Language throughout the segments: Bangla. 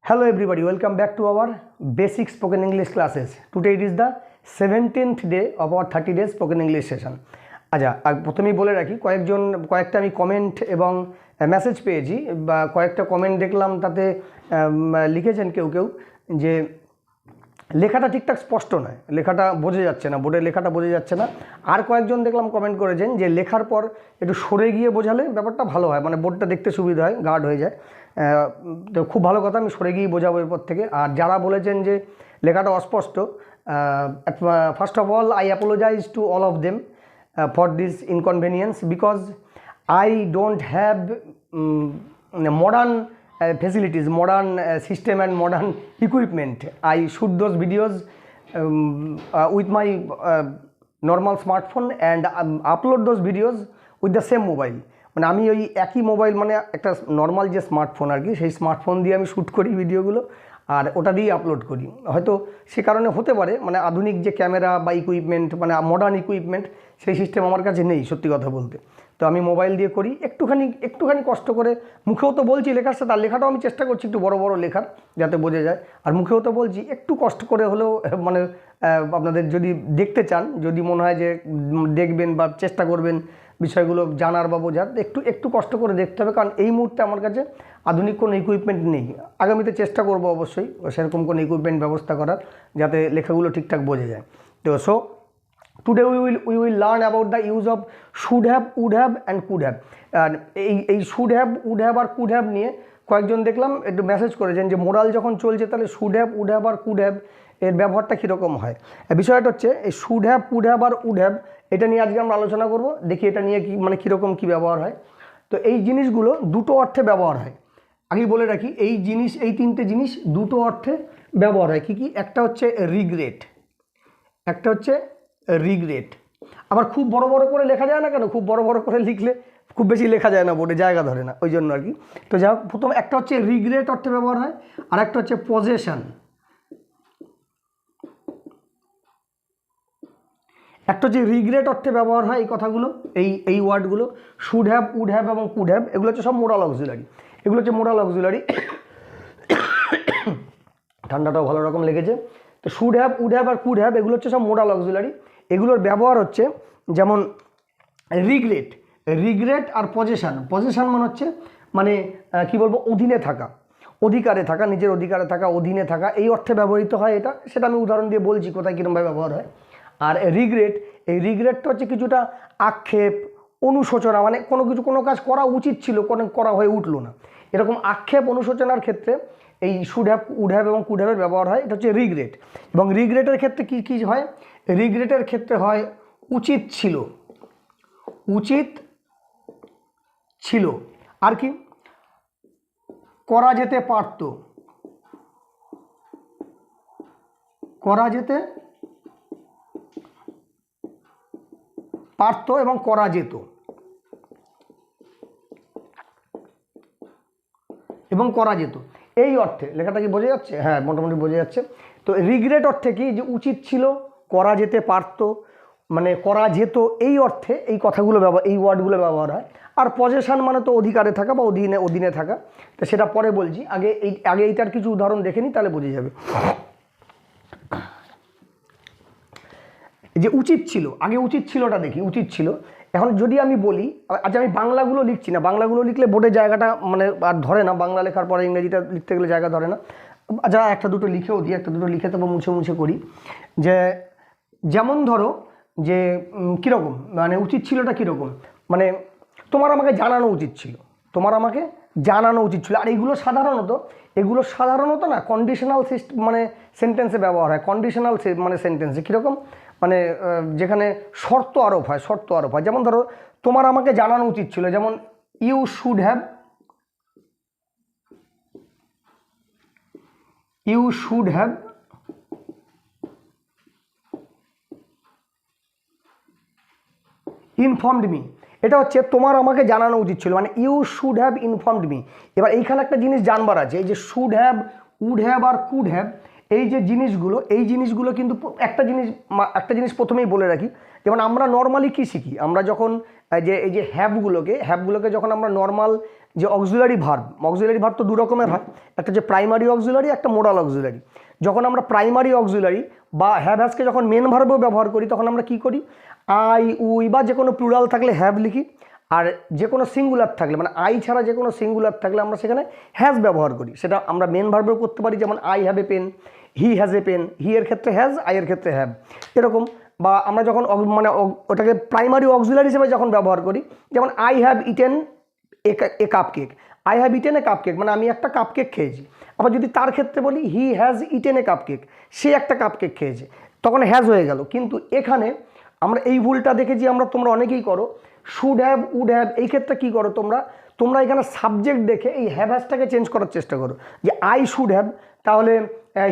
Hello everybody, welcome back to our basic spoken English classes. Today it is the 17th day of our 30 days spoken English session. আচ্ছা, প্রথমেই বলে রাখি কয়েকটা আমি কমেন্ট এবং মেসেজ পেয়েছি বা কয়েকটা কমেন্ট দেখলাম, তাতে লিখেছেন কেউ যে লেখাটা ঠিকঠাক স্পষ্ট নয়, লেখাটা বোঝা যাচ্ছে না, বোর্ডে লেখাটা বোঝা যাচ্ছে না। আর কয়েকজন দেখলাম কমেন্ট করেছেন যে লেখার পর একটু সরে গিয়ে বোঝালে ব্যাপারটা ভালো হয়, মানে বোর্ডটা দেখতে সুবিধা হয়, গার্ড হয়ে যায়। তো খুব ভালো কথা, আমি সরে গিয়ে বোঝাবো এরপর থেকে। আর যারা বলেছেন যে লেখাটা অস্পষ্ট, first of all I apologise to all of them for this inconvenience because I don't have modern facilities, modern system and modern equipment. I shoot those videos with my normal smartphone and upload those videos with the same mobile. মানে আমি ওই একই মোবাইল, মানে একটা নর্মাল যে স্মার্টফোন আর কি, সেই স্মার্টফোন দিয়ে আমি শ্যুট করি ভিডিওগুলো আর ওটা দিয়ে আপলোড করি। হয়তো সে কারণে হতে পারে, মানে আধুনিক যে ক্যামেরা বা ইকুইপমেন্ট, মানে মডার্ন ইকুইপমেন্ট, সেই সিস্টেম আমার কাছে নেই সত্যি কথা বলতে। তো আমি মোবাইল দিয়ে করি, একটুখানি কষ্ট করে। মুখেও তো বলছি লেখার সাথে, আর লেখাটাও আমি চেষ্টা করছি একটু বড় বড় লেখার, যাতে বোঝা যায়। আর মুখেও তো বলছি, একটু কষ্ট করে হলেও, মানে আপনাদের যদি দেখতে চান, যদি মনে হয় যে দেখবেন বা চেষ্টা করবেন বিষয়গুলো জানার বা বোঝার, একটু কষ্ট করে দেখতে হবে। কারণ এই মুহূর্তে আমার কাছে আধুনিক কোনো ইকুইপমেন্ট নেই। আগামীতে চেষ্টা করব অবশ্যই সেরকম কোনো ইকুইপমেন্ট ব্যবস্থা করার, যাতে লেখাগুলো ঠিকঠাক বোঝা যায়। তো so today we will learn about the use of should have, would have and could have. and এই should have, would have আর could have নিয়ে কয়েকজন দেখলাম একটু মেসেজ করেছেন যে মোরাল যখন চলছে তাহলে should have, would have আর could have এর ব্যবহারটা কীরকম হয়। বিষয়টা হচ্ছে এই should have, would have R would have, এটা নিয়ে আজকে আমরা আলোচনা করব। দেখি এটা নিয়ে কি, মানে কীরকম কী ব্যবহার হয়। তো এই জিনিসগুলো দুটো অর্থে ব্যবহার হয়। আগেই বলে রাখি, এই তিনটে জিনিস দুটো অর্থে ব্যবহার হয়। কি একটা হচ্ছে রিগ্রেট, একটা হচ্ছে রিগ্রেট। আবার খুব বড় বড় করে লেখা যায় না কেন, খুব বড় বড় করে লিখলে খুব বেশি লেখা যায় না, বোর্ডে জায়গা ধরে না, ওই জন্য আর কি। তো যাই হোক, প্রথম একটা হচ্ছে রিগ্রেট অর্থে ব্যবহার হয়, আর একটা হচ্ছে পজেশন। একটা হচ্ছে রিগ্রেট অর্থে ব্যবহার হয় এই কথাগুলো, এই ওয়ার্ডগুলো শুড হ্যাভ, উড হ্যাভ এবং কুড হ্যাভ, এগুলো হচ্ছে সব মোরাল অক্সিলারি। এগুলো হচ্ছে মোরাল অক্সিলারি। ঠান্ডাটাও ভালো রকম লেগেছে। তো শুড হ্যাভ, উড হ্যাভ আর কুড হ্যাভ, এগুলো হচ্ছে সব মোরাল অক্সিলারি। এগুলোর ব্যবহার হচ্ছে যেমন রিগ্রেট আর পজেশন মানে হচ্ছে, মানে কি বলবো, অধীনে থাকা, অধিকারে থাকা, নিজের অধিকারে থাকা, অধীনে থাকা, এই অর্থে ব্যবহৃত হয় এটা। সেটা আমি উদাহরণ দিয়ে বলছি কোথায় কীরকমভাবে ব্যবহার হয়। আর এই রিগ্রেটটা হচ্ছে কিছুটা আক্ষেপ, অনুশোচনা, মানে কোনো কাজ করা উচিত ছিল, করা হয়ে উঠলো না, এরকম আক্ষেপ অনুশোচনার ক্ষেত্রে এই শুড হ্যাভ, উড হ্যাভ এবং কুড হ্যাভের ব্যবহার হয়। এটা হচ্ছে রিগ্রেট। এবং রিগ্রেটের ক্ষেত্রে কী হয়, রিগ্রেটের ক্ষেত্রে হয় উচিত ছিল, আর কি করা যেতে পারত, এবং করা যেত, এই অর্থে। লেখাটা কি বোঝা যাচ্ছে? হ্যাঁ, মোটামুটি বোঝা যাচ্ছে। তো রিগ্রেট অর্থে কি, যে উচিত ছিল, করা যেতে পারত, মানে করা যেত, এই অর্থে এই কথাগুলো এই ওয়ার্ডগুলো ব্যবহার হয়। আর পজেশন মানে তো অধিকারে থাকা বা অধীনে থাকা। তো সেটা পরে বলছি, আগে এইটার কিছু উদাহরণ দেখে নিই, তাহলে বোঝা যাবে। যে উচিত ছিল, আগে উচিত ছিলটা দেখি। উচিত ছিল, এখন যদি আমি বলি, আচ্ছা আমি বাংলাগুলো লিখছি না, বাংলাগুলো লিখলে বোর্ডে জায়গাটা মানে আর ধরে না, বাংলা লেখার পরে ইংরেজিটা লিখতে গেলে জায়গা ধরে না। আচ্ছা একটা দুটো লিখেও দিই, লিখে তবে মুছে করি। যেমন ধরো যে কীরকম, মানে উচিত ছিলটা কীরকম, মানে তোমার আমাকে জানানো উচিত ছিল, আর এগুলো সাধারণত না কন্ডিশনাল মানে সেন্টেন্সে ব্যবহার হয়। কন্ডিশনাল মানে সেন্টেন্সে কীরকম, মানে যেখানে শর্ত আরোপ হয়। যেমন ধরো তোমার আমাকে জানানো উচিত ছিল, যেমন you should have informed me. এটা হচ্ছে তোমার আমাকে জানানো উচিত ছিল, মানে you should have informed me. এবার এইখানে একটা জিনিস জানবার আছে, এই যে শুড হ্যাভ, উড হ্যাভ আর কুড হ্যাভ, এই জিনিসগুলো কিন্তু একটা জিনিস প্রথমেই বলে রাখি। যেমন আমরা নর্মালি কী শিখি, আমরা যখন এই যে হ্যাভগুলোকে যখন আমরা নর্মাল যে অক্সিলারি ভার্ব তো দু রকমের হয়, একটা যে প্রাইমারি অক্সিলারি, একটা মোডাল অক্সিলারি। যখন আমরা প্রাইমারি অক্সিলারি বা হ্যাভ হ্যাজকে যখন মেন ভার্বও ব্যবহার করি তখন আমরা কি করি, আই উই বা যে কোনো প্লুরাল থাকলে হ্যাভ লিখি, আর যে কোনো সিঙ্গুলার থাকলে মানে আই ছাড়া যে কোনো সিঙ্গুলার থাকলে আমরা সেখানে হ্যাজ ব্যবহার করি। সেটা আমরা মেন ভার্বেও করতে পারি, যেমন I have a pen, he has a pen, he এর ক্ষেত্রে হ্যাজ, আই এর ক্ষেত্রে হ্যাভ, এরকম। বা আমরা যখন মানে ওটাকে প্রাইমারি অক্সিলারি হিসেবে যখন ব্যবহার করি, যেমন I have eaten a cup cake, I have eaten a cup cake মানে আমি একটা কাপ কেক খেয়েছি। আবার যদি তার ক্ষেত্রে বলি he has eaten a cupcake, সে একটা কাপ কেক খেয়েছে, তখন হ্যাজ হয়ে গেল। কিন্তু এখানে আমরা এই ভুলটা দেখেছি, তোমরা অনেকেই করো, শুড হ্যাভ উড হ্যাভ, এই ক্ষেত্রে কী করো তোমরা এখানে সাবজেক্ট দেখে এই হ্যাভ হ্যাজটাকে চেঞ্জ করার চেষ্টা করো, যে আই শুড হ্যাভ, তাহলে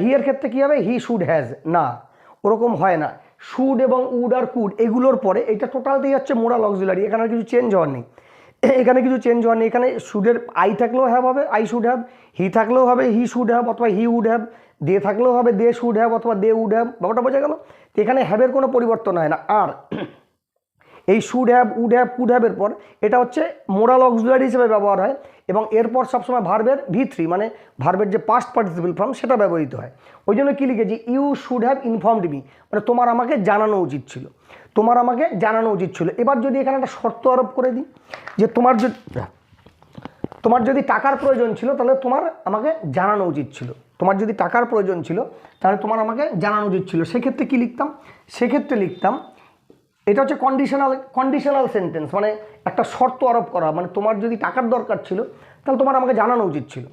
হি এর ক্ষেত্রে কী হবে, হি শুড হ্যাজ, না ওরকম হয় না। শুড এবং উড আর কুড এগুলোর পরে এটা টোটালটাই হচ্ছে মোরাল অক্সিলারি, এখানে কিছু চেঞ্জ হওয়ার নেই, এখানে শুডের আই থাকলেও হ্যাভ হবে, আই শুড হ্যাভ, হি থাকলেও হবে, হি শুড হ্যাভ অথবা হি উড হ্যাভ, দে থাকলেও হবে, দে শুড হ্যাভ অথবা দে উড হ্যাভ। ব্যাপারটা বোঝা গেল? এখানে হ্যাভের কোনো পরিবর্তন হয় না। আর এই should have, would have, could হ্যাভের পর এটা হচ্ছে মোরাল অক্সিলারি হিসেবে ব্যবহার হয়, এবং এরপর সবসময় ভার্বের V3 মানে ভার্বের যে পাস্ট পার্টিসিপল ফর্ম সেটা ব্যবহৃত হয়। ওই জন্য কী লিখেছি, you should have informed me, মানে তোমার আমাকে জানানো উচিত ছিল, তোমার আমাকে জানানো উচিত ছিল। এবার যদি এখানে একটা শর্ত আরোপ করে দিই যে তোমার যদি টাকার প্রয়োজন ছিল তাহলে তোমার আমাকে জানানো উচিত ছিল, তোমার যদি টাকার প্রয়োজন ছিল তাহলে তোমার আমাকে জানানো উচিত ছিল। সেক্ষেত্রে কী লিখতাম, সেক্ষেত্রে লিখতাম এটা হচ্ছে কন্ডিশনাল সেন্টেন্স, মানে একটা শর্ত আরোপ করা, মানে তোমার যদি টাকার দরকার ছিল তাহলে তোমার আমাকে জানানো উচিত ছিল,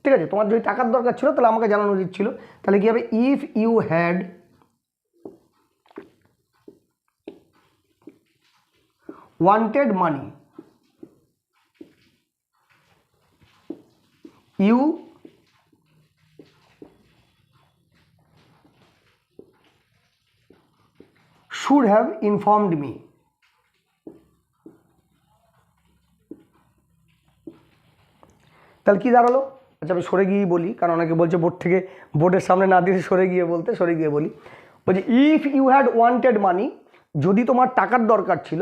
ঠিক আছে? তোমার যদি টাকার দরকার ছিল তাহলে আমাকে জানানো উচিত ছিল। তাহলে কী হবে, if you had wanted money you should have informed me। তাহলে কি দাঁড়ালো? আচ্ছা আমি সরে গিয়েই বলি, কারণ অনেকে বলছে বোর্ডের সামনে না দিয়ে সরে গিয়ে বলি। বলছি if you had wanted money, যদি তোমার টাকার দরকার ছিল,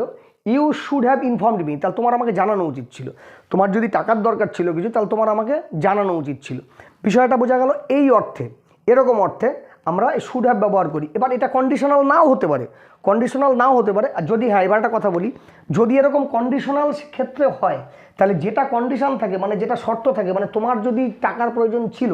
you should have informed me, তাহলে তোমার আমাকে জানানো উচিত ছিল। তোমার যদি টাকার দরকার ছিল কিছু, তাহলে তোমার আমাকে জানানো উচিত ছিল। বিষয়টা বোঝা গেল? এই অর্থে, এরকম অর্থে আমরা শুড হ্যাভ ব্যবহার করি। এবার এটা কন্ডিশনাল নাও হতে পারে, আর যদি হ্যাঁ, এবার একটা কথা বলি, যদি এরকম কন্ডিশনাল ক্ষেত্রে হয় তাহলে যেটা কন্ডিশন থাকে মানে যেটা শর্ত থাকে, মানে তোমার যদি টাকার প্রয়োজন ছিল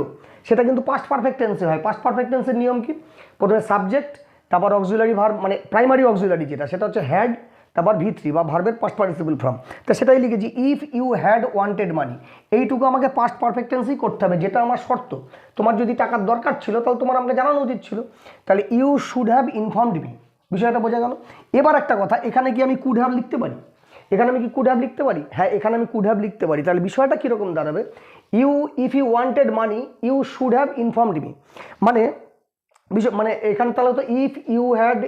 সেটা কিন্তু পাস্ট পারফেক্ট টেন্সে হয়। পাস্ট পারফেক্ট টেন্সের নিয়ম কি, প্রথমে সাবজেক্ট, তারপর অক্সিলারি ভার্ব মানে প্রাইমারি অক্সিলারি সেটা হচ্ছে হ্যাড, তারপর V3 বা ভার্বের পাস্ট পার্টিসিপল ফর্ম। তো সেটাই লিখেছি, ইফ ইউ হ্যাড ওয়ান্টেড মানি, এইটুকু আমাকে পাস্ট পারফেক্ট টেন্সেই করতে হবে, যেটা আমার শর্ত। তোমার যদি টাকার দরকার ছিল তাহলে তোমার আমাকে জানানো উচিত ছিল, তাহলে you should have informed me. বিষয়টা বোঝা গেল? এবার একটা কথা, এখানে কি আমি কুড হ্যাভ লিখতে পারি? এখানে আমি কি কুড হ্যাভ লিখতে পারি? হ্যাঁ, এখানে আমি কুড হ্যাভ লিখতে পারি। তাহলে বিষয়টা কীরকম দাঁড়াবে, if you wanted money you should have informed me, মানে এখানে তাহলে তো if you had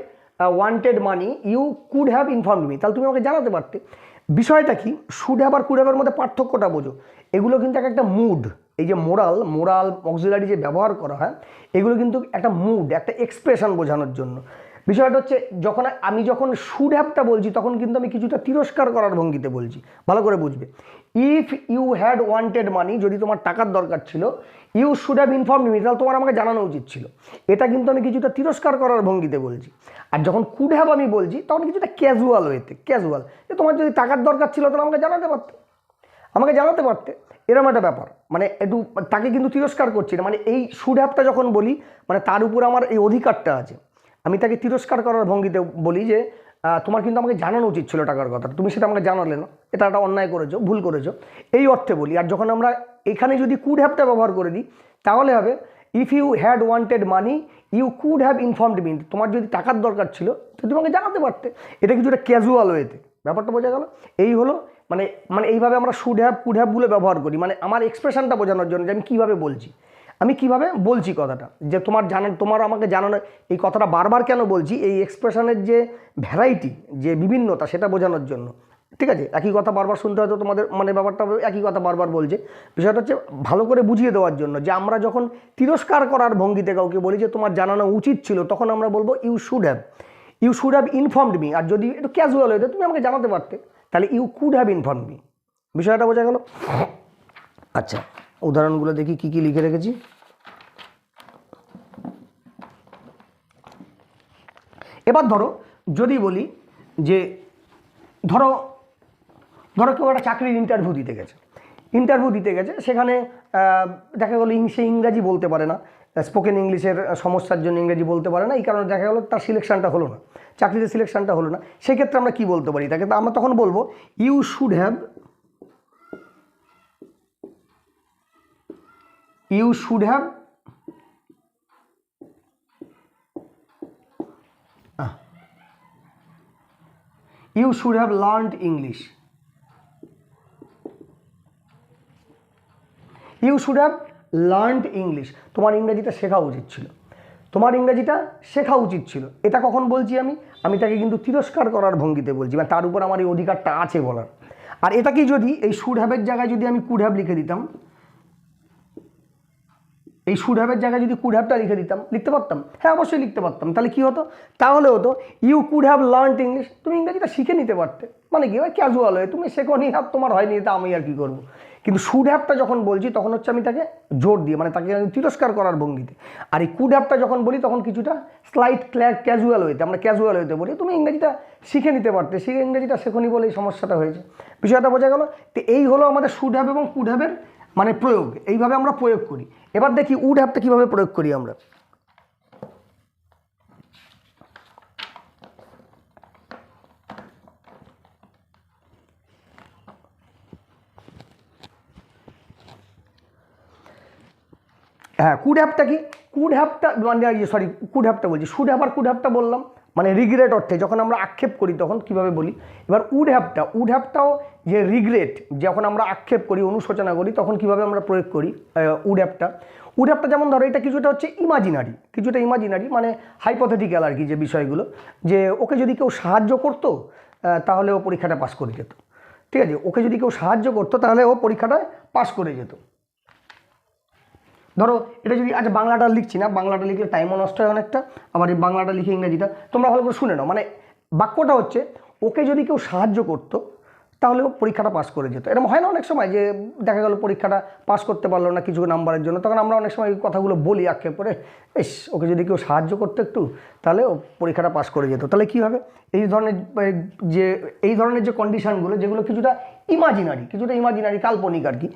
wanted money you could have informed me, তাহলে তুমি আমাকে জানাতে পারতে। বিষয়টা কি, শুড হ্যাভ আর কুড হ্যাভের মধ্যে পার্থক্যটা বোঝো। এগুলো কিন্তু একটা মুড, এই যে মোরাল অক্সিলারি যে ব্যবহার করা হয় এগুলো কিন্তু একটা মুড, একটা এক্সপ্রেশন বোঝানোর জন্য। বিষয়টা হচ্ছে আমি যখন শুড হ্যাভটা বলছি তখন কিন্তু আমি কিছুটা তিরস্কার করার ভঙ্গিতে বলছি, ভালো করে বুঝবে। If you had wanted money, যদি তোমার টাকার দরকার ছিল, you should have informed me, তাহলে তোমার আমাকে জানানো উচিত ছিল। এটা কিন্তু আমি কিছুটা তিরস্কার করার ভঙ্গিতে বলছি। আর যখন কুড হ্যাভ আমি বলছি তখন কিছুটা ক্যাজুয়াল ওয়েতে, যে তোমার যদি টাকার দরকার ছিল তাহলে আমাকে জানাতে পারতে, এরকম একটা ব্যাপার। মানে একটু তাকে কিন্তু তিরস্কার করছি না, মানে এই শুড হ্যাভটা যখন বলি মানে তার উপর আমার এই অধিকারটা আছে, আমি তাকে তিরস্কার করার ভঙ্গিতে বলি যে তোমার কিন্তু আমাকে জানানো উচিত ছিল টাকার কথা, তুমি সেটা আমাকে জানালে না, এটা একটা অন্যায় করেছো, ভুল করেছো, এই অর্থে বলি। আর যখন আমরা এখানে যদি কুড হ্যাভটা ব্যবহার করে দিই তাহলে হবে if you had wanted money you could have informed me, তোমার যদি টাকার দরকার ছিল তো তুমি আমাকে জানাতে পারতে। এটা কিছুটা ক্যাজুয়াল ওয়েতে, ব্যাপারটা বোঝা গেল? এই হলো মানে এইভাবে আমরা শুড হ্যাভ কুড হ্যাভ বলে ব্যবহার করি, মানে আমার এক্সপ্রেশনটা বোঝানোর জন্য যে আমি কীভাবে বলছি কথাটা, যে তোমার আমাকে জানানো, এই কথাটা বারবার কেন বলছি, এই এক্সপ্রেশনের যে ভ্যারাইটি, যে বিভিন্নতা সেটা বোঝানোর জন্য। ঠিক আছে, একই কথা বারবার শুনতে হয়তো তোমাদের, মানে ব্যাপারটা একই কথা বারবার বলছে। বিষয়টা হচ্ছে ভালো করে বুঝিয়ে দেওয়ার জন্য যে আমরা যখন তিরস্কার করার ভঙ্গিতে কাউকে বলি যে তোমার জানানো উচিত ছিল, তখন আমরা বলবো you should have informed me. আর যদি একটু ক্যাজুয়াল হইতো তুমি আমাকে জানাতে পারতে, তাহলে you could have informed me. বিষয়টা বোঝা গেল? আচ্ছা, উদাহরণগুলো দেখি কি কি লিখে রেখেছি। এবার ধরো যদি বলি যে ধরো কেউ একটা চাকরির ইন্টারভিউ দিতে গেছে, সেখানে দেখা গেলো সে ইংরাজি বলতে পারে না, স্পোকেন ইংলিশের সমস্যার জন্য ইংরেজি বলতে পারে না, এই কারণে দেখা গেলো তার সিলেকশনটা হলো না, চাকরিতে সিলেকশনটা হলো না। সেক্ষেত্রে আমরা কি বলতে পারি তাকে? আমরা তখন বলবো you should have learned English. You should have learned English. তোমার ইংরেজিটা শেখা উচিত ছিল। এটা কখন বলছি আমি তাকে কিন্তু তিরস্কার করার ভঙ্গিতে বলছি, মানে তার উপর আমার এই অধিকারটা আছে বলার। আর এটাকে যদি এই শুড হ্যাভের জায়গায় যদি আমি কুড হ্যাভ লিখে দিতাম, এই শুড হ্যাভের জায়গায় যদি কুড হ্যাভটা লিখতে পারতাম? হ্যাঁ, অবশ্যই লিখতে পারতাম। তাহলে কি হতো? তাহলে হতো you could have learned English. তুমি ইংরেজিটা শিখে নিতে পারতে, মানে কি হয় ক্যাজুয়াল হয়ে, তুমি শেখোনি, তোমার হয়নি, তা আমি আর কি করবো। কিন্তু শুড হ্যাভটা যখন বলছি তখন হচ্ছে আমি তাকে জোর দিয়ে, মানে তাকে তিরস্কার করার ভঙ্গিতে। আর এই কুড হ্যাভটা যখন বলি তখন কিছুটা স্লাইট ক্যাজুয়াল হইতে, আমরা ক্যাজুয়াল হইতে বলি, তুমি ইংরেজিটা শিখে নিতে পারতে, ইংরেজিটা শেখোনি বলে এই সমস্যাটা হয়েছে। বিষয়টা বোঝা গেল? তো এই হলো আমাদের শুড হ্যাভ এবং কুড হ্যাভের মানে প্রয়োগ, এইভাবে আমরা প্রয়োগ করি। এবার দেখি উড হ্যাভটা কীভাবে প্রয়োগ করি আমরা। হ্যাঁ, কুড হ্যাভটা কি? কুড হ্যাভটা বলছি, শুড হ্যাভ আর কুড হ্যাভটা বললাম মানে রিগ্রেট অর্থে, যখন আমরা আক্ষেপ করি তখন কিভাবে বলি। এবার উড হ্যাভটাও যে রিগ্রেট, যখন আমরা আক্ষেপ করি, অনুশোচনা করি, তখন কিভাবে আমরা প্রয়োগ করি উড হ্যাভটা। যেমন ধরো এটা কিছুটা হচ্ছে ইমাজিনারি, মানে হাইপোথেটিক্যাল আর কি, যে বিষয়গুলো, যে ওকে যদি কেউ সাহায্য করতো তাহলে ও পরীক্ষাটা পাস করে যেত। ঠিক আছে, ওকে যদি কেউ সাহায্য করতো তাহলে ও পরীক্ষাটায় পাস করে যেত। ধরো এটা যদি, আচ্ছা বাংলাটা লিখছি না, বাংলাটা লিখলে টাইমও নষ্ট হয় অনেকটা, আবার এই বাংলাটা লিখে ইংরেজিটা তোমরা ভালো করে শুনে নাও। মানে বাক্যটা হচ্ছে ওকে যদি কেউ সাহায্য করতো তাহলে ও পরীক্ষাটা পাস করে যেত। এরকম হয় না অনেক সময়, যে দেখা গেল পরীক্ষাটা পাস করতে পারলো না কিছু নাম্বারের জন্য, তখন আমরা অনেক সময় এই কথাগুলো বলি আক্ষেপ করে, ওকে যদি কেউ সাহায্য করতো একটু তাহলে ও পরীক্ষাটা পাস করে যেত। তাহলে কী হবে? এই ধরনের যে কন্ডিশনগুলো, যেগুলো কিছুটা ইমাজিনারি, কাল্পনিক আর কি।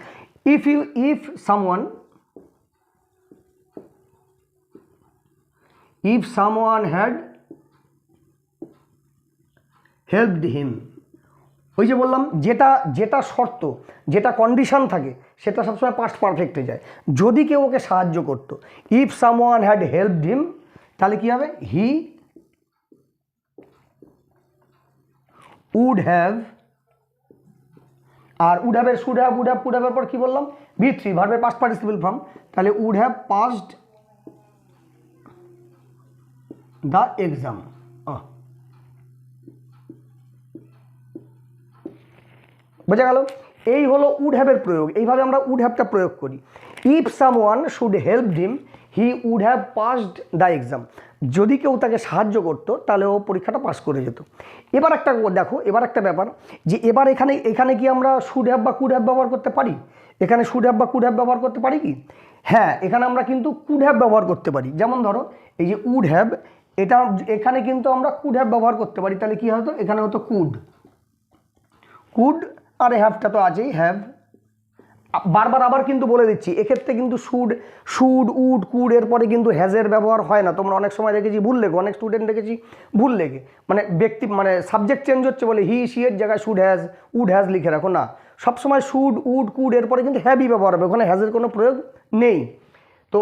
If someone had helped him, ওই যে বললাম যেটা শর্ত, যেটা কন্ডিশন থাকে সেটা সবসময় পাস্ট পারফেক্টে যায়। যদি কেউ ওকে সাহায্য করতো, if someone had helped him, তাহলে কি হবে? হি উড হ্যাভ, আর উড হ্যাভের শুড হ্যাভ, কুড হ্যাভের পর কি বললাম? V3 ভার্বের পাস্ট পার্টিসিপল ফর্ম, তাহলে would have passed the exam. বোঝা গেল? এই হলো উড হ্যাভের প্রয়োগ। এইভাবে আমরা উড হ্যাভটা প্রয়োগ করি। If someone should help him, he would have passed the exam. যদি কেউ তাকে সাহায্য করতো তাহলে ও পরীক্ষাটা পাস করে যেত। এবার একটা ব্যাপার, যে এবার এখানে কি আমরা শুড হ্যাভ বা কুড হ্যাভ ব্যবহার করতে পারি? এখানে শুড হ্যাভ বা কুড হ্যাভ ব্যবহার করতে পারি কি? হ্যাঁ, এখানে আমরা কিন্তু কুড হ্যাভ ব্যবহার করতে পারি। যেমন ধরো এই যে উড হ্যাভ, এটা এখানে কিন্তু আমরা কুড হ্যাভ ব্যবহার করতে পারি। তাহলে কি হতো? এখানে হতো কুড, আর হ্যাভটা তো আছেই, হ্যাভ। বারবার আবার কিন্তু বলে দিচ্ছি, এক্ষেত্রে কিন্তু শুড উড কুড এরপরে কিন্তু হ্যাজের ব্যবহার হয় না। তোমরা অনেক সময় দেখেছি ভুল লেখো, অনেক স্টুডেন্ট দেখেছি ভুল লেখে, মানে সাবজেক্ট চেঞ্জ হচ্ছে বলে হি সি এর জায়গায় উড হ্যাজ লিখে রাখো না। সবসময় শুড উড কুড এরপরে কিন্তু হ্যাভই ব্যবহার হবে, ওখানে হ্যাজের কোনো প্রয়োগ নেই। তো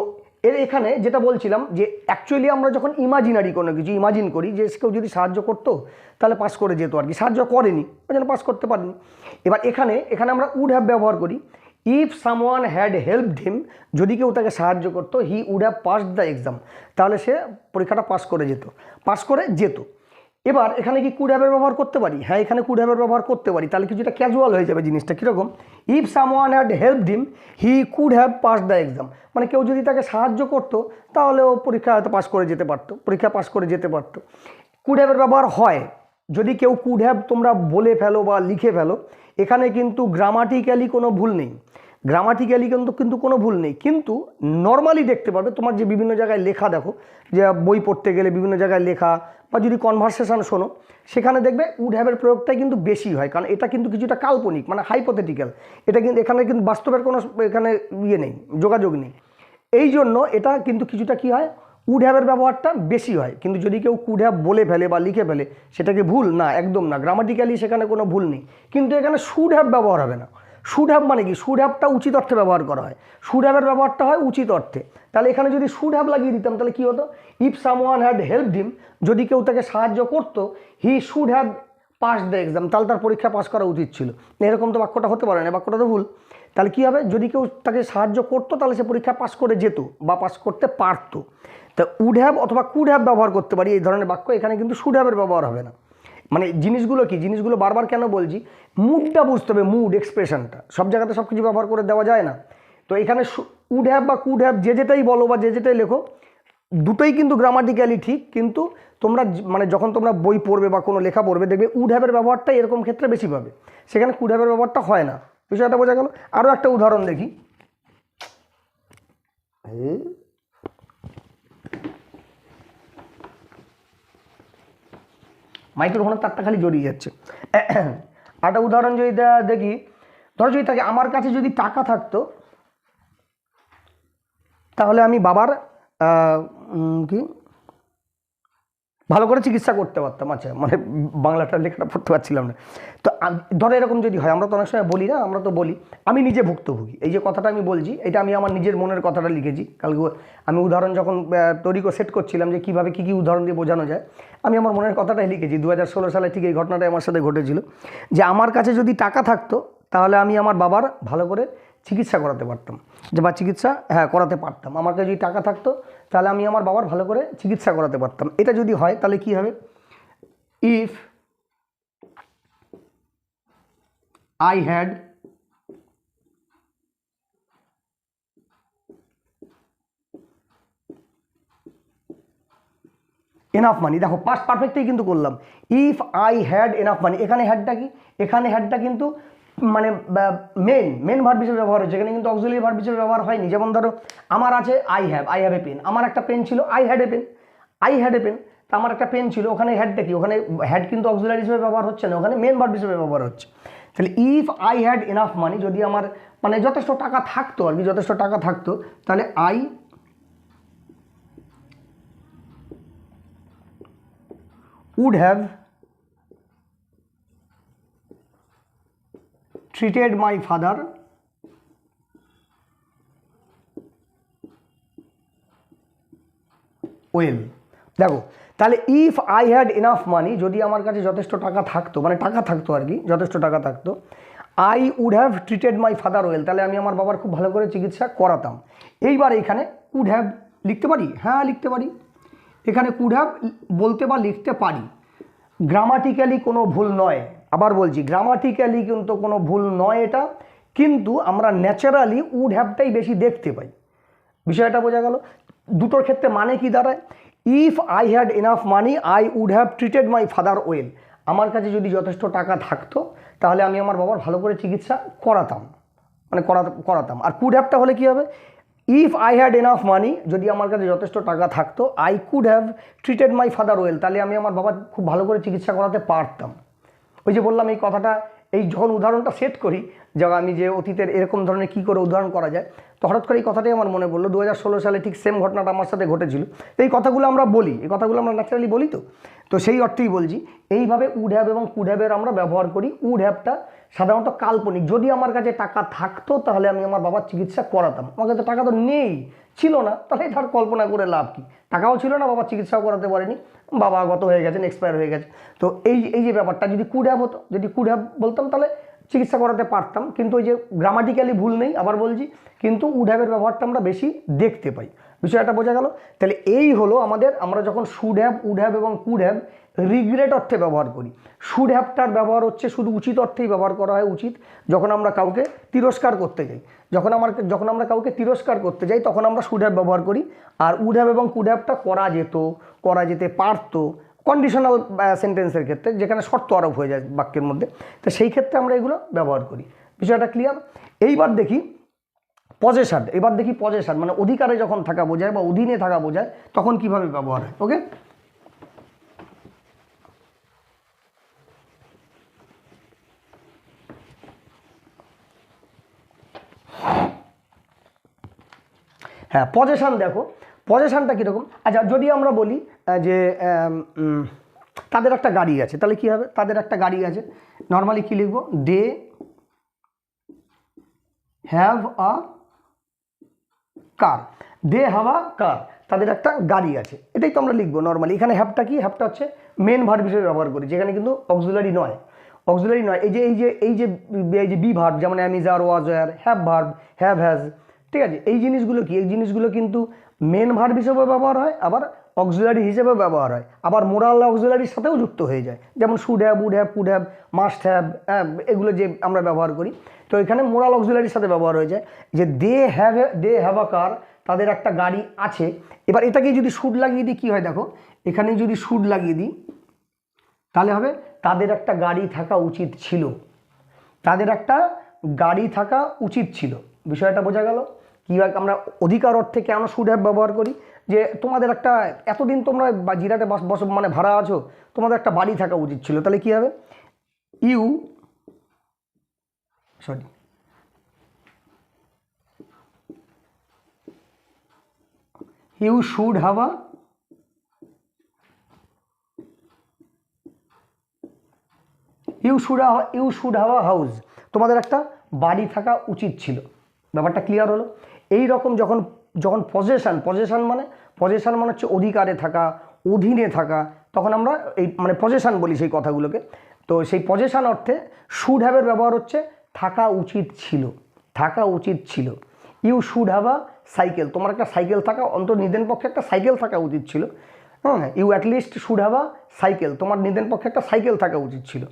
এখানে যেটা বলছিলাম, যে অ্যাকচুয়ালি আমরা যখন ইমাজিনারি কোনো কিছু ইমাজিন করি, যে কেউ যদি সাহায্য করতো তাহলে পাস করে যেত আর কি, সাহায্য করেনি ওই জন্য পাস করতে পারেনি। এবার এখানে আমরা উড হ্যাভ ব্যবহার করি। If someone had helped him, যদি কেউ তাকে সাহায্য করতো, he would have passed the exam, তাহলে সে পরীক্ষাটা পাস করে যেত। এবার এখানে কি কুড হ্যাভের ব্যবহার করতে পারি? হ্যাঁ, এখানে কুড হ্যাভের ব্যবহার করতে পারি। তাহলে কিছুটা ক্যাজুয়াল হয়ে যাবে জিনিসটা। কীরকম? If someone had helped him, he could have passed the exam, মানে কেউ যদি তাকে সাহায্য করতো তাহলে ও পরীক্ষা হয়তো পাস করে যেতে পারতো, কুড হ্যাভের ব্যবহার হয় যদি কেউ কুড হ্যাভ তোমরা বলে ফেলো বা লিখে ফেলো, এখানে কিন্তু গ্রামাটিক্যালি কোনো ভুল নেই, গ্রামাটিক্যালি কিন্তু কোনো ভুল নেই, কিন্তু নর্মালি দেখতে পাবে তোমার যে বিভিন্ন জায়গায় লেখা দেখো, যে বই পড়তে গেলে বিভিন্ন জায়গায় লেখা বা যদি কনভারসেশন শোনো, সেখানে দেখবে উড হ্যাভের প্রয়োগটাই কিন্তু বেশি হয়, কারণ এটা কিন্তু কিছুটা কাল্পনিক, মানে হাইপোথেটিক্যাল, এটা কিন্তু এখানে কিন্তু বাস্তবের কোনো এখানে ইয়ে নেই, যোগাযোগ নেই। এই জন্য এটা কিন্তু কিছুটা কী হয়, উড হ্যাভের ব্যবহারটা বেশি হয়। কিন্তু যদি কেউ কুড হ্যাভ বলে ফেলে বা লিখে ফেলে, সেটাকে ভুল না, একদম না, গ্রামাটিক্যালি সেখানে কোনো ভুল নেই। কিন্তু এখানে শুড হ্যাভ ব্যবহার হবে না। শুড হ্যাভ মানে কি, শুড হ্যাভটা উচিত অর্থে ব্যবহার করা হয়, শুড হ্যাভের ব্যবহারটা হয় উচিত অর্থে। তাহলে এখানে যদি শুড হ্যাভ লাগিয়ে দিতাম তাহলে কী হতো, if someone had helped him, যদি কেউ তাকে সাহায্য করতো, he should have pass the exam, তাহলে তার পরীক্ষা পাস করা উচিত ছিল। এরকম তো বাক্যটা হতে পারে না, বাক্যটা তো ভুল। তাহলে কী হবে, যদি কেউ তাকে সাহায্য করতো তাহলে সে পরীক্ষা পাস করে যেত বা পাস করতে পারতো। তা উড হ্যাভ অথবা কুড হ্যাভ ব্যবহার করতে পারি এই ধরনের বাক্য, এখানে কিন্তু শুড হ্যাভের ব্যবহার হবে না। মানে জিনিসগুলো কি, জিনিসগুলো বারবার কেন বলছি, মুডটা বুঝতে হবে, মুড এক্সপ্রেশনটা, সব জায়গাতে সব কিছু ব্যবহার করে দেওয়া যায় না। তো এখানে উড হ্যাভ বা কুড হ্যাভ যে যেটাই বলো বা যে যেটাই লেখো, দুটোই কিন্তু গ্রামাটিক্যালি ঠিক, কিন্তু তোমরা মানে যখন তোমরা বই পড়বে বা কোনো লেখা পড়বে দেখবে উড হ্যাভের ব্যবহারটা এরকম ক্ষেত্রে বেশি পাবে, সেখানে কুড হ্যাভের ব্যবহারটা হয় না। বিষয়টা বোঝা গেল। আরও একটা উদাহরণ দেখি, মাইক্রোফোনের তারটা খালি জড়িয়ে যাচ্ছে। একটা উদাহরণ যদি দেখি, ধরো যদি থাকে, আমার কাছে যদি টাকা থাকতো তাহলে আমি বাবার কি ভালো করে চিকিৎসা করতে পারতাম। আচ্ছা, মানে বাংলাটা লেখাটা পড়তে পারছিলাম না। তো ধরো এরকম যদি হয়, আমরা তো অনেক সময় বলি না, আমরা তো বলি আমি নিজে ভুক্তভোগী, এই যে কথাটা আমি বলছি এটা আমি আমার নিজের মনের কথাটা লিখেছি। কালকে আমি উদাহরণ যখন তৈরি করে সেট করছিলাম যে কীভাবে কী কী উদাহরণ দিয়ে বোঝানো যায়, আমি আমার মনের কথাটাই লিখেছি। 2016 সালে ঠিক এই ঘটনাটাই আমার সাথে ঘটেছিল, যে আমার কাছে যদি টাকা থাকতো তাহলে আমি আমার বাবার ভালো করে চিকিৎসা করাতে পারতাম, যে বা চিকিৎসা করাতে পারতাম। আমার কাছে যদি টাকা থাকতো তাহলে আমি আমার বাবার ভালো করে চিকিৎসা করাতে পারতাম। এটা যদি হয় তাহলে কি হবে, ইফ আই হ্যাড এনাফ মানি, দেখো পাস্ট পারফেক্টেই কিন্তু করলাম, ইফ আই হ্যাড এনাফ মানি। এখানে হ্যাডটা কি, এখানে হ্যাডটা কিন্তু মানে মেন ভার্ব হিসেবে ব্যবহার হচ্ছে, এখানে কিন্তু অক্সিলারি ভার্ব হিসেবে ব্যবহার হয়নি। যেমন ধরো আমার আছে আই হ্যাভ এ পেন, আমার একটা পেন ছিল, আই হ্যাড এ পেন, তা আমার একটা পেন ছিল, ওখানে হ্যাডটা কি, ওখানে হ্যাড কিন্তু অক্সিলারি হিসেবে ব্যবহার হচ্ছে না, ওখানে মেন ভার্ব হিসেবে ব্যবহার হচ্ছে। তাহলে ইফ আই হ্যাড এনাফ মানি, যদি আমার মানে যথেষ্ট টাকা থাকতো আর কি, যথেষ্ট টাকা থাকতো, তাহলে I would have treated my father well। দেখো তাহলে ইফ আই হ্যাড এনাফ মানি, যদি আমার কাছে যথেষ্ট টাকা থাকতো, মানে টাকা থাকতো আর কি, যথেষ্ট টাকা থাকতো, I would have treated my father well, তাহলে আমি আমার বাবার খুব ভালো করে চিকিৎসা করাতাম। এইবার এখানে উড হ্যাভ লিখতে পারি, হ্যাঁ লিখতে পারি, এখানে কুড হ্যাভ বলতে বা লিখতে পারি, গ্রামাটিক্যালি কোনো ভুল নয়। আবার বলছি, গ্রামাটিক্যালি কিন্তু কোনো ভুল নয় এটা, কিন্তু আমরা ন্যাচারালি উড হ্যাভটাই বেশি দেখতে পাই। বিষয়টা বোঝা গেল। দুটোর ক্ষেত্রে মানে কি দাঁড়ায়, if I had enough money I would have treated my father well, আমার কাছে যদি যথেষ্ট টাকা থাকতো তাহলে আমি আমার বাবার ভালো করে চিকিৎসা করাতাম, মানে করাতাম। আর কুড হ্যাভটা হলে কী হবে, ইফ আই হ্যাড এনাফ মানি, যদি আমার কাছে যথেষ্ট টাকা থাকতো, I could have treated my father well, তাহলে আমি আমার বাবা খুব ভালো করে চিকিৎসা করাতে পারতাম। ওই যে বললাম এই কথাটা, এই যখন উদাহরণটা সেট করি, যখন আমি যে অতীতের এরকম ধরনের কী করে উদাহরণ করা যায়, তো হঠাৎ করে এই কথাটাই আমার মনে পড়লো। 2016 সালে ঠিক সেম ঘটনাটা আমার সাথে ঘটেছিল। এই কথাগুলো আমরা বলি, এই কথাগুলো আমরা ন্যাচারালি বলি, তো সেই অর্থেই বলছি। এইভাবে উড হ্যাভ এবং কুড হ্যাভের আমরা ব্যবহার করি। উড হ্যাভটা সাধারণত কাল্পনিক, যদি আমার কাছে টাকা থাকতো তাহলে আমি আমার বাবার চিকিৎসা করাতাম। আমার কাছে টাকা তো নেই, ছিল না, তাহলে তার কল্পনা করে লাভ কি, টাকাও ছিল না, বাবার চিকিৎসাও করাতে পারিনি, বাবা গত হয়ে গেছেন, এক্সপায়ার হয়ে গেছে। তো এই যে ব্যাপারটা, যদি কুড হ্যাভ হতো, যদি কুড হ্যাভ বলতাম তাহলে চিকিৎসা করাতে পারতাম। কিন্তু ওই যে গ্রামাটিক্যালি ভুল নেই, আবার বলছি, কিন্তু উড হ্যাভের ব্যবহারটা আমরা বেশি দেখতে পাই। বিষয়টা বোঝা গেল। তাহলে এই হলো আমাদের, আমরা যখন শুড হ্যাভ, উড হ্যাভ এবং কুড হ্যাভ রিগ্রেট অর্থে ব্যবহার করি। শুড হ্যাভটার ব্যবহার হচ্ছে শুধু উচিত অর্থেই ব্যবহার করা হয়, উচিত যখন আমরা কাউকে তিরস্কার করতে যাই, যখন আমরা কাউকে তিরস্কার করতে যাই তখন আমরা শুড হ্যাভ ব্যবহার করি। আর উড হ্যাভ এবং কুড হ্যাভটা করা যেতে পারতো, কন্ডিশনাল সেন্টেন্সের ক্ষেত্রে যেখানে শর্ত আরোপ হয়ে যায় বাক্যের মধ্যে, তো সেই ক্ষেত্রে আমরা এগুলো ব্যবহার করি। বিষয়টা ক্লিয়ার? এইবার দেখি পজেশন। এবার দেখি পজেশন মানে অধিকারে যখন থাকা বোঝায় বা অধীনে থাকা বোঝায় তখন কিভাবে ব্যবহার হয়। ওকে, হ্যাঁ পজেশন দেখো, পজেশনটা কীরকম। আচ্ছা যদি আমরা বলি যে তাদের একটা গাড়ি আছে, তাহলে কী হবে? তাদের একটা গাড়ি আছে, নর্মালি কী লিখবো? They have a car. They have a কার, তাদের একটা গাড়ি আছে, এটাই তো আমরা লিখবো নর্মালি। এখানে হ্যাভটা কি? হ্যাভটা হচ্ছে মেন ভার্ব হিসেবে ব্যবহার করি, যেখানে কিন্তু অক্সিলারি নয়, অক্সিলারি নয়। এই যে বি ভার্ব, যেমন am, is, are, was, were. Have verb, have, has, ঠিক আছে। এই জিনিসগুলো কি? এই জিনিসগুলো কিন্তু মেন ভার্ব হিসেবে ব্যবহার হয়, আবার অক্সিলারি হিসেবে ব্যবহার হয়, আবার মোরাল অক্সিলারির সাথেও যুক্ত হয়ে যায়, যেমন should have, would have, could have, must have, এগুলো যে আমরা ব্যবহার করি। তো এখানে মোরাল অক্সিলারির সাথে ব্যবহার হয়ে যায় যে দে হ্যাভ আ কার, তাদের একটা গাড়ি আছে। এবার এটাকে যদি শুড লাগিয়ে দিই কী হয় দেখো, এখানে যদি শুড লাগিয়ে দিই তাহলে হবে তাদের একটা গাড়ি থাকা উচিত ছিল, তাদের একটা গাড়ি থাকা উচিত ছিল। বিষয়টা বোঝা গেল? কীভাবে আমরা অধিকার অর্থে কেন শুড হ্যাভ ব্যবহার করি, যে তোমাদের একটা এতদিন তোমরা জিরাটে মানে ভাড়া আছো, তোমাদের একটা বাড়ি থাকা উচিত ছিল, তাহলে কী হবে? You should have a you should have a house, তোমাদের একটা বাড়ি থাকা উচিত ছিল। ব্যাপারটা ক্লিয়ার হলো? এই রকম যখন যখন পজেশন মানে হচ্ছে অধিকারে থাকা, অধীনে থাকা, তখন আমরা এই মানে পজেশন বলি সেই কথাগুলোকে। তো সেই পজেশন অর্থে শুড হ্যাভের ব্যবহার হচ্ছে থাকা উচিত ছিল, থাকা উচিত ছিল। You should have a cycle, তোমার একটা সাইকেল থাকা, অন্তত নিদেন পক্ষে একটা সাইকেল থাকা উচিত ছিল। হ্যাঁ, you at least should have a cycle, তোমার নিদেন পক্ষে একটা সাইকেল থাকা উচিত ছিল।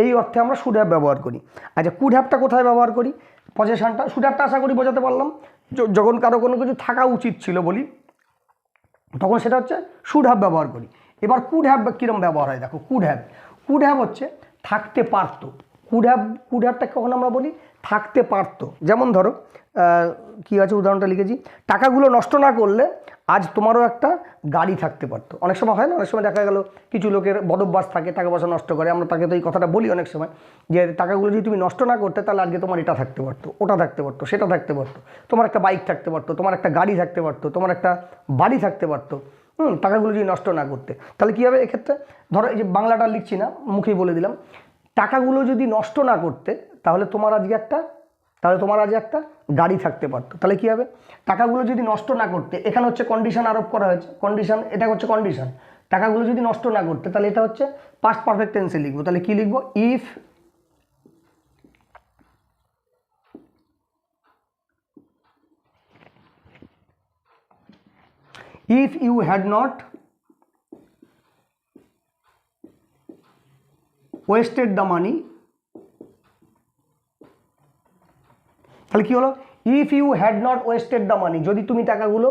এই অর্থে আমরা শুড হ্যাভ ব্যবহার করি। আচ্ছা কুড হ্যাভটা কোথায় ব্যবহার করি? পজেশনটা। শুড হ্যাভটা আশা করি বোঝাতে পারলাম। যখন কারো কোনো কিছু থাকা উচিত ছিল বলি তখন সেটা হচ্ছে শুড হ্যাভ ব্যবহার করি। এবার কুড হ্যাভ কীরকম ব্যবহার হয় দেখো। কুড হ্যাভ হচ্ছে থাকতে পারতো। কুড হ্যাভটা কখন আমরা বলি? থাকতে পারতো। যেমন ধরো কী আছে, উদাহরণটা লিখেছি, টাকাগুলো নষ্ট না করলে আজ তোমারও একটা গাড়ি থাকতে পারতো। অনেক সময় হয় না, অনেক সময় দেখা গেল কিছু লোকের বদভ্যাস থাকে, টাকা পয়সা নষ্ট করে। আমরা তাকে তো এই কথাটা বলি অনেক সময় যে টাকাগুলো যদি তুমি নষ্ট না করতে তাহলে আজকে তোমার এটা থাকতে পারতো, ওটা থাকতে পারতো, সেটা থাকতে পারতো, তোমার একটা বাইক থাকতে পারতো, তোমার একটা গাড়ি থাকতে পারতো, তোমার একটা বাড়ি থাকতে পারতো। টাকাগুলো যদি নষ্ট না করতে, তাহলে কী হবে এক্ষেত্রে? ধরো এই যে বাংলাটা লিখছি না, মুখেই বলে দিলাম, টাকাগুলো যদি নষ্ট না করতে তাহলে তোমার আজকে একটা গাড়ি থাকতে পারতো। তাহলে কী হবে? টাকাগুলো যদি নষ্ট না করতে, এখানে হচ্ছে কন্ডিশন আরোপ করা হয়েছে, কন্ডিশন, এটা হচ্ছে কন্ডিশন। টাকাগুলো যদি নষ্ট না করতে, তাহলে এটা হচ্ছে পাস্ট পারফেক্ট টেন্সে লিখবো। তাহলে কি লিখবো? If you had not wasted the money, তাহলে কী হলো? If you had not wasted the money, যদি তুমি টাকাগুলো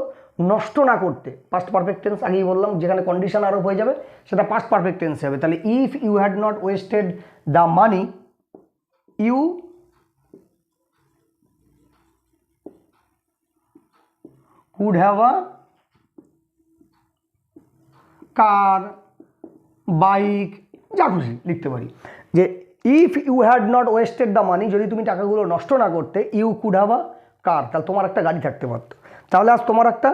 নষ্ট না করতে, পাস্ট পারফেক্ট টেন্স আগেই বললাম, যেখানে কন্ডিশন আরোপ হয়ে যাবে সেটা পাস্ট পারফেক্ট টেন্স হবে। তাহলে if you had not wasted the money you could have a car, bike, যা খুশি লিখতে পারি। যে if you had not wasted the money, যদি তুমি টাকাগুলো নষ্ট না করতে, you could have a car, তাহলে তোমার একটা গাড়ি থাকতে পারতো। তাহলে আজ তোমার একটা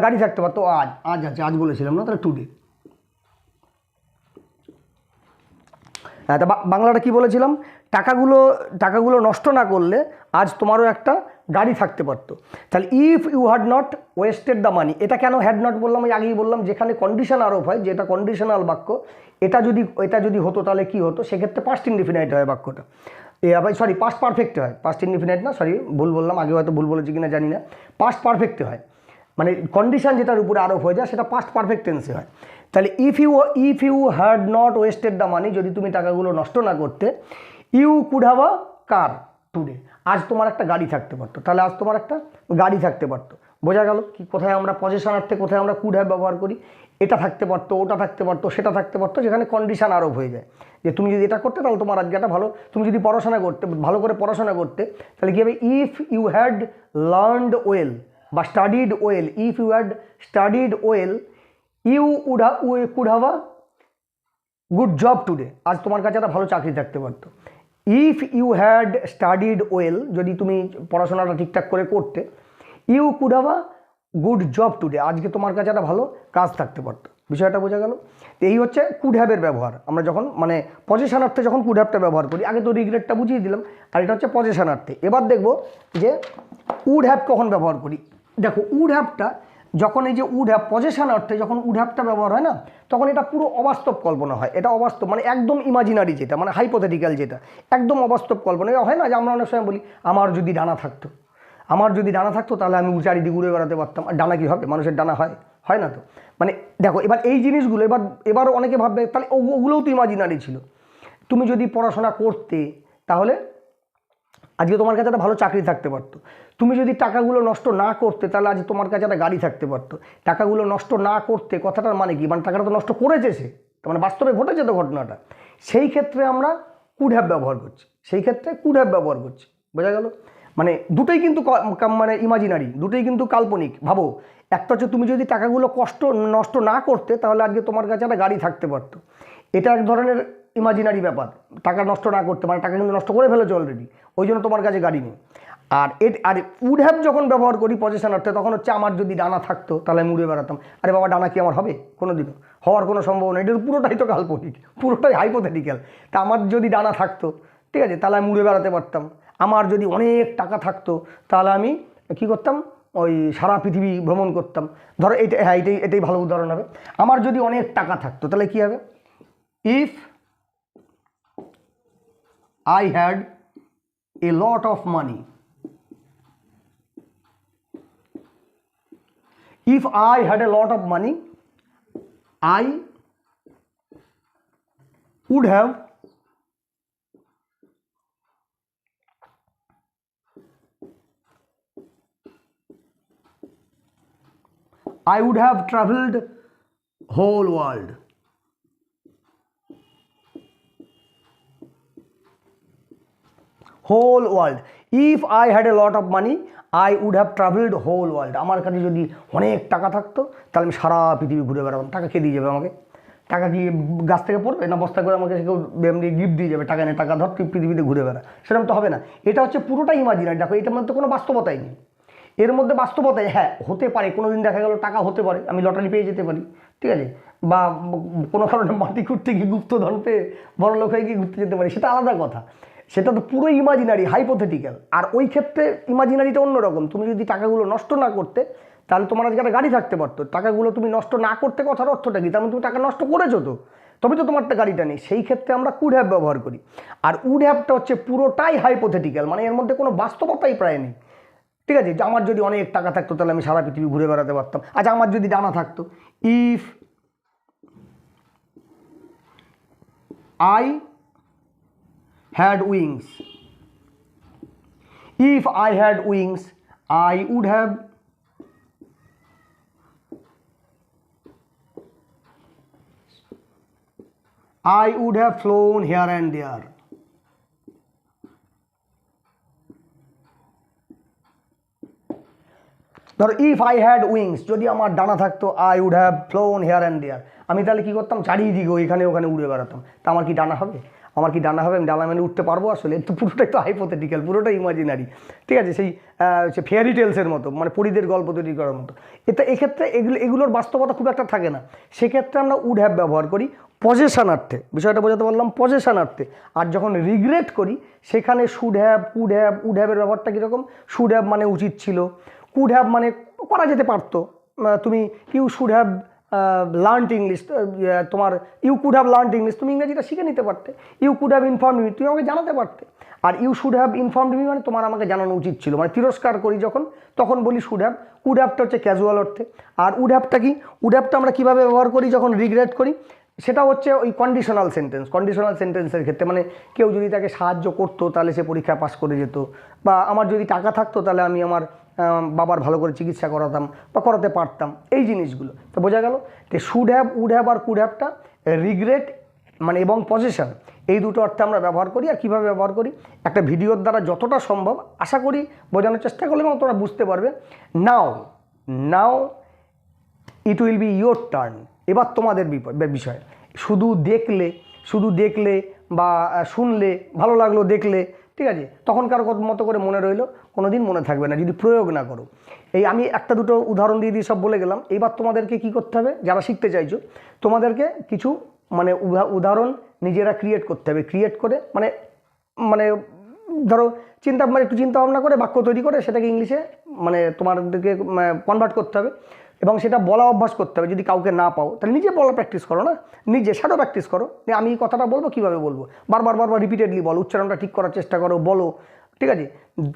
গাড়ি থাকতে পারতো। আজ বলেছিলাম না, তাহলে টুডে। হ্যাঁ, তা বাংলাটা কি বলেছিলাম? টাকাগুলো নষ্ট না করলে আজ তোমারও একটা গাড়ি থাকতে পারতো। তাহলে if you had not wasted the money, এটা কেন হ্যাড নট বললাম? আমি আগেই বললাম, যেখানে কন্ডিশন আরোপ হয়, যেটা কন্ডিশনাল বাক্য, এটা যদি হতো তাহলে কি হতো? সেক্ষেত্রে পাস্ট ইনডিফিনাইট হয় বাক্যটা। পাস্ট পারফেক্ট হয়, পাস্ট ইনডিফিনাইট না, ভুল বললাম, আগে হয়তো ভুল বলেছি কিনা জানি না। পাস্ট পারফেক্ট হয়, মানে কন্ডিশন যেটার উপরে আরোপ হয়ে যায় সেটা পাস্ট পারফেক্ট টেন্সে হয়। তাহলে if you had not wasted the money, যদি তুমি টাকাগুলো নষ্ট না করতে, you could have a car today, আজ তোমার একটা গাড়ি থাকতে পারতো। তাহলে আজ তোমার একটা গাড়ি থাকতে পারতো। বোঝা গেল কি কোথায় আমরা পজিশনার্থে কোথায় আমরা কুড হ্যাভ ব্যবহার করি। এটা থাকতে পারতো, ওটা থাকতে পারতো, সেটা থাকতে পারতো, যেখানে কন্ডিশন আরোপ হয়ে যায় যে তুমি যদি এটা করতে তাহলে তোমার আজকে একটা ভালো, তুমি যদি পড়াশোনা করতে ভালো করে পড়াশোনা করতে তাহলে কী হবে, if you had learned well বা studied well, if you had studied well you could have a good job today, আজ তোমার কাছে একটা ভালো চাকরি থাকতে পারতো। If you had studied well, যদি তুমি পড়াশোনাটা ঠিকঠাক করে করতে, you could have a good job today, আজকে তোমার কাছে একটা ভালো কাজ থাকতে পারতো। বিষয়টা বোঝা গেল। এই হচ্ছে কুড হ্যাভের ব্যবহার। আমরা যখন মানে পজিশনার্থে যখন কুড হ্যাভটা ব্যবহার করি, আগে তো রিগ্রেটটা বুঝিয়ে দিলাম, আর এটা হচ্ছে পজিশনার্থে। এবার দেখব যে উড হ্যাভ কখন ব্যবহার করি। দেখো উড হ্যাভটা যখন এই যে উড হ্যাভ পজিশন অর্থে যখন উড হ্যাভটা ব্যবহার হয় না, তখন এটা পুরো অবাস্তব কল্পনা হয়। এটা অবাস্তব মানে একদম ইমাজিনারি, যেটা মানে হাইপোথেটিক্যাল, যেটা একদম অবাস্তব কল্পনা। হয় না যে আমরা অনেক সময় বলি আমার যদি ডানা থাকতো, আমার যদি ডানা থাকতো তাহলে আমি চারিদিকে উড়ে বেড়াতে পারতাম। আর ডানা কী হবে, মানুষের ডানা হয়? হয় না তো। মানে দেখো এবার এই জিনিসগুলো এবার অনেকে ভাববে তাহলে ওগুলোও তো ইমাজিনারি ছিল। তুমি যদি পড়াশোনা করতে তাহলে আজকে তোমার কাছে একটা ভালো চাকরি থাকতে পারতো। তুমি যদি টাকাগুলো নষ্ট না করতে তাহলে আজ তোমার কাছে একটা গাড়ি থাকতে পারতো। টাকাগুলো নষ্ট না করতে কথাটার মানে কি, মানে টাকাটা তো নষ্ট করেছে সে, তার মানে বাস্তবে ঘটেছে তো ঘটনাটা। সেই ক্ষেত্রে আমরা কুড হ্যাভ ব্যবহার করছি, সেই ক্ষেত্রে কুড হ্যাভ ব্যবহার করছি। বোঝা গেল? মানে দুটোই কিন্তু মানে ইমাজিনারি, দুটোই কিন্তু কাল্পনিক। ভাবো, একটা হচ্ছে তুমি যদি টাকাগুলো নষ্ট না করতে তাহলে আজকে তোমার কাছে একটা গাড়ি থাকতে পারতো, এটা এক ধরনের ইমাজিনারি ব্যাপার। টাকা নষ্ট না করতে, মানে টাকা কিন্তু নষ্ট করে ফেলেছো অলরেডি, ওই জন্য তোমার কাছে গাড়ি নেই। আর উড হ্যাভ যখন ব্যবহার করি পজিশন অর্থে, তখন হচ্ছে আমার যদি ডানা থাকতো তাহলে আমি উড়ে বেড়াতাম। আরে বাবা, ডানা কি আমার হবে কোনো দিনও? হওয়ার কোনো সম্ভাবনা, এটা পুরোটাই তো কাল্পনিক, পুরোটাই হাইপোথেটিক্যাল। তা আমার যদি ডানা থাকতো, ঠিক আছে, তাহলে আমি উড়ে বেড়াতে পারতাম। আমার যদি অনেক টাকা থাকতো তাহলে আমি কী করতাম, ওই সারা পৃথিবী ভ্রমণ করতাম। ধরো এইটা, হ্যাঁ এটাই ভালো উদাহরণ হবে। আমার যদি অনেক টাকা থাকতো তাহলে কী হবে, if I had a lot of money, if I had a lot of money, I would have traveled whole world. Whole world, if I had a lot of money I would have travelled whole world. আমার কাছে যদি অনেক টাকা থাকতো তাহলে আমি সারা পৃথিবী ঘুরে বেড়াতাম। টাকা কে দিয়ে যাবে আমাকে? টাকা কি গাছ থেকে পড়বে না বস্তা করে আমাকে কেউ এমনি গিফট দিয়ে যাবে? টাকা নেই, টাকা ধর তুই পৃথিবীতে ঘুরে বেড়া, সেরকম তো হবে না। এটা হচ্ছে পুরোটাই ইমাজিনারি। দেখো এটার মধ্যে কোনো বাস্তবতাই নেই। এর মধ্যে বাস্তবতায় হ্যাঁ হতে পারে, কোনো দিন দেখা গেল টাকা হতে পারে, আমি লটারি পেয়ে যেতে পারি, ঠিক আছে, বা কোনো কারণে মাটি খুঁড়তে গিয়ে গুপ্তধন পেয়ে বড়লোক হয়ে গিয়ে ঘুরতে যেতে পারি, সেটা আলাদা কথা। সেটা তো পুরো ইমাজিনারি, হাইপোথেটিক্যাল। আর ওই ক্ষেত্রে ইমাজিনারিটা অন্যরকম। তুমি যদি টাকাগুলো নষ্ট না করতে তাহলে তোমার আজকে একটা গাড়ি থাকতে পারতো। টাকাগুলো তুমি নষ্ট না করতে, কথার অর্থটা কি? তেমন তুমি টাকা নষ্ট করেছো তো, তবে তো তোমারটা গাড়িটা নেই। সেই ক্ষেত্রে আমরা কুড হ্যাভ ব্যবহার করি। আর উড হ্যাভটা হচ্ছে পুরোটাই হাইপোথেটিক্যাল, মানে এর মধ্যে কোনো বাস্তবতাই প্রায় নেই। ঠিক আছে, আমার যদি অনেক টাকা থাকতো তাহলে আমি সারা পৃথিবী ঘুরে বেড়াতে পারতাম। আচ্ছা, আমার যদি ডানা থাকতো, if I had wings, if I had wings I would have flown here and there. ধরো ইফ আই হ্যাড উইংস, যদি আমার ডানা থাকতো, I would have flown here and there, আমি তাহলে কী করতাম, চারিদিকে এখানে ওখানে উড়ে বেড়াতাম। তা আমার কি ডানা হবে? আমার কি ডানা হবে? আমি ডানা মানে উঠতে পারবো? আসলে তো পুরোটাই তো হাইপোথেটিক্যাল, পুরোটাই ইমাজিনারি। ঠিক আছে, সেই ফেয়ারি টেলসের মতো, মানে পরীদের গল্প তৈরি করার মতো। এক্ষেত্রে এগুলোর বাস্তবতা খুব একটা থাকে না। সেক্ষেত্রে আমরা উড হ্যাভ ব্যবহার করি পজেশনার্থে। বিষয়টা বোঝাতে পারলাম, পজেশনার্থে। আর যখন রিগ্রেট করি সেখানে should have, could have, would হ্যাভের ব্যবহারটা কীরকম? শুড হ্যাভ মানে উচিত ছিল, কুড হ্যাভ মানে করা যেতে পারতো। তুমি you should have learned English, তোমার you could have learned English, তুমি ইংরেজিটা শিখে নিতে পারতে। You could have informed me, তুমি আমাকে জানাতে পারতে। আর you should have informed me মানে তোমার আমাকে জানানো উচিত ছিল, মানে তিরস্কার করি যখন, তখন বলি শুড হ্যাভ। কুড হ্যাভটা হচ্ছে ক্যাজুয়াল অর্থে। আর উড হ্যাভটা কি? উড হ্যাভটা আমরা কীভাবে ব্যবহার করি যখন রিগ্রেট করি? সেটা হচ্ছে ওই কন্ডিশনাল সেন্টেন্স। কন্ডিশনাল সেন্টেন্সের ক্ষেত্রে মানে কেউ যদি তাকে সাহায্য করতো তাহলে সে পরীক্ষা পাস করে যেত, বা আমার যদি টাকা থাকতো তাহলে আমি আমার বাবার ভালো করে চিকিৎসা করাতাম বা করাতে পারতাম, এই জিনিসগুলো তো বোঝা গেল। তো শুড হ্যাভ, উড হ্যাভ আর কুড হ্যাভটা রিগ্রেট মানে এবং পজেশন, এই দুটো অর্থে আমরা ব্যবহার করি। আর কীভাবে ব্যবহার করি একটা ভিডিওর দ্বারা যতটা সম্ভব আশা করি বোঝানোর চেষ্টা করলে এবং তোমরা বুঝতে পারবে। Now now it will be your turn, এবার তোমাদের বিষয়। শুধু দেখলে বা শুনলে ভালো লাগলো, দেখলে ঠিক আছে, তখনকার মতো করে মনে রইলো, কোনো দিন মনে থাকবে না যদি প্রয়োগ না করো। এই আমি একটা দুটো উদাহরণ দিয়ে সব বলে গেলাম। এইবার তোমাদেরকে কি করতে হবে, যারা শিখতে চাইছো তোমাদেরকে কিছু মানে উদাহরণ নিজেরা ক্রিয়েট করতে হবে। ক্রিয়েট করে মানে মানে ধরো একটু চিন্তা ভাবনা করে বাক্য তৈরি করে সেটাকে ইংলিশে মানে তোমাদেরকে কনভার্ট করতে হবে এবং সেটা বলা অভ্যাস করতে হবে। যদি কাউকে না পাও তাহলে নিজে বলা প্র্যাকটিস করো, না নিজে শ্যাডো প্র্যাকটিস করো। আমি এই কথাটা বলবো, কীভাবে বলবো, বারবার রিপিটেডলি বলো, উচ্চারণটা ঠিক করার চেষ্টা করো, বলো, ঠিক আছে।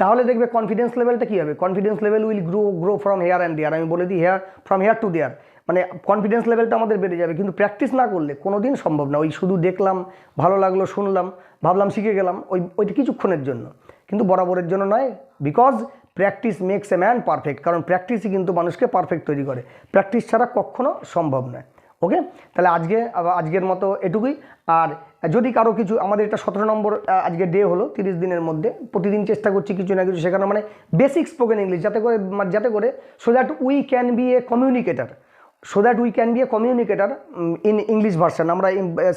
তাহলে দেখবে কনফিডেন্স লেভেলটা কী হবে, confidence level will grow from here and there. আমি বলে দিই ফ্রম হেয়ার টু দেয়ার, মানে কনফিডেন্স লেভেলটা আমাদের বেড়ে যাবে। কিন্তু প্র্যাকটিস না করলে কোনো দিন সম্ভব না। ওই শুধু দেখলাম, ভালো লাগলো, শুনলাম, ভাবলাম, শিখে গেলাম, ওইটা কিছুক্ষণের জন্য, কিন্তু বরাবরের জন্য নয়। Because practice makes a man perfect, কারণ প্র্যাকটিসই কিন্তু মানুষকে পারফেক্ট তৈরি করে, প্র্যাকটিস ছাড়া কখনো সম্ভব নয়। ওকে, তাহলে আজকের মতো এটুকুই। আর যদি কারো কিছু, আমাদের এটা 17 নম্বর আজকে ডে হলো 30 দিনের মধ্যে, প্রতিদিন চেষ্টা করছি কিছু না কিছু শেখানো, মানে বেসিক স্পোকেন ইংলিশ, যাতে করে so that we can B A communicator, in English version. আমরা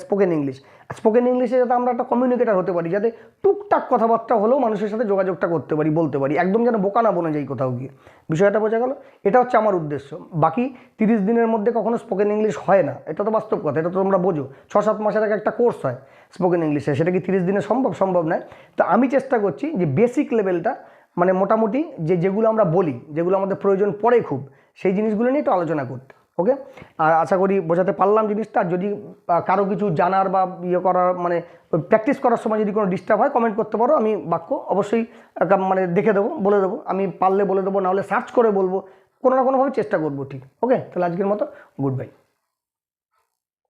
স্পোকেন ইংলিশে যাতে আমরা একটা কমিউনিকেটার হতে পারি, যাতে টুকটাক কথাবার্তা হলেও মানুষের সাথে যোগাযোগটা করতে পারি, বলতে পারি, একদম যেন বোকা না বনে যাই কোথাও গিয়ে। বিষয়টা বোঝা গেল, এটা হচ্ছে আমার উদ্দেশ্য। বাকি 30 দিনের মধ্যে কখনো স্পোকেন ইংলিশ হয় না, এটা তো বাস্তব কথা, এটা তো তোমরা বোঝো। 6-7 মাসের আগে একটা কোর্স হয় স্পোকেন ইংলিশে, সেটা কি 30 দিনে সম্ভব নয়। তো আমি চেষ্টা করছি যে বেসিক লেভেলটা মানে মোটামুটি যেগুলো আমরা বলি, যেগুলো আমাদের প্রয়োজন পড়ে খুব, সেই জিনিসগুলো নিয়ে একটু আলোচনা করতে। ওকে, আর আশা করি বোঝাতে পারলাম জিনিসটা। যদি কারো কিছু জানার বা করার মানে প্র্যাকটিস করার সময় যদি কোনো ডিস্টার্ব হয় কমেন্ট করতে পারো, আমি বাক্য অবশ্যই মানে দেখে দেবো, বলে দেবো, আমি পারলে বলে দেবো, নাহলে সার্চ করে বলবো, কোনো না কোনোভাবে চেষ্টা করবো। ঠিক, ওকে, তাহলে আজকের মতো গুড বাই।